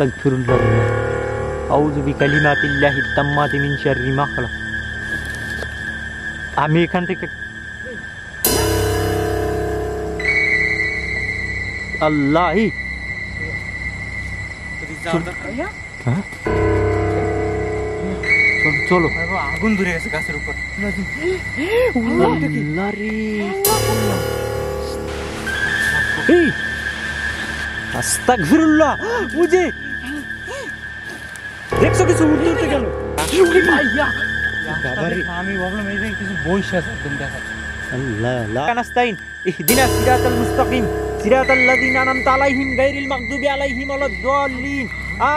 আস্তাগফিরুল্লাহ আউযু বিকালিমাতিল্লাহিত তাম্মাতি মিন শাররি মা খালাক। আমি এখান থেকে আল্লাহি হ্যাঁ চলো আগুন ধরে গেছে গাছের উপর। আল্লাহ রে এই আস্তাগফিরুল্লাহ মুঝে দেখছো কিছু উঠতে উঠতে গেল আমি ভাবলাম এই যে কিছু বইসা আছে একদম দেখা আল্লাহ লা নাস্তাইন ইহদিনা সিরাতাল মুস্তাকিম সিরাতাল লাযিনা আনআমতা আলাইহিম গায়রিল মাগদুবি আলাইহিম ওয়ালাদ-দাল্লিন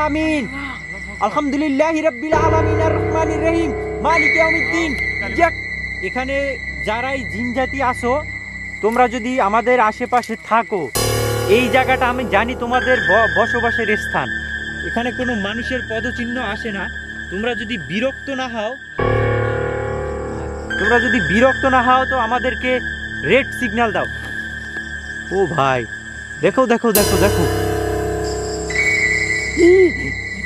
আমিন। আলহামদুলিল্লাহি রাব্বিল আলামিন আর রহমানির রহিম মালিকি ইয়াউমিদ্দিন। এখানে যারাই জিনজাতি আসো, তোমরা যদি আমাদের আশেপাশে থাকো, এই জায়গাটা আমি জানি তোমাদের বসবাসের স্থান, এখানে কোনো মানুষের পদচিহ্ন আসে না। তোমরা যদি বিরক্ত না হও তো আমাদেরকে রেড সিগন্যাল দাও। ও ভাই দেখো দেখো দেখো দেখো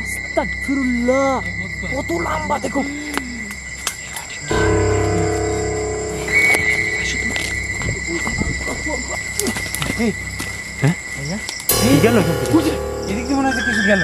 আস্তাগফিরুল্লাহ কত লম্বা দেখো। গেল এদিক দিয়ে মনে হচ্ছে কিছু গেল।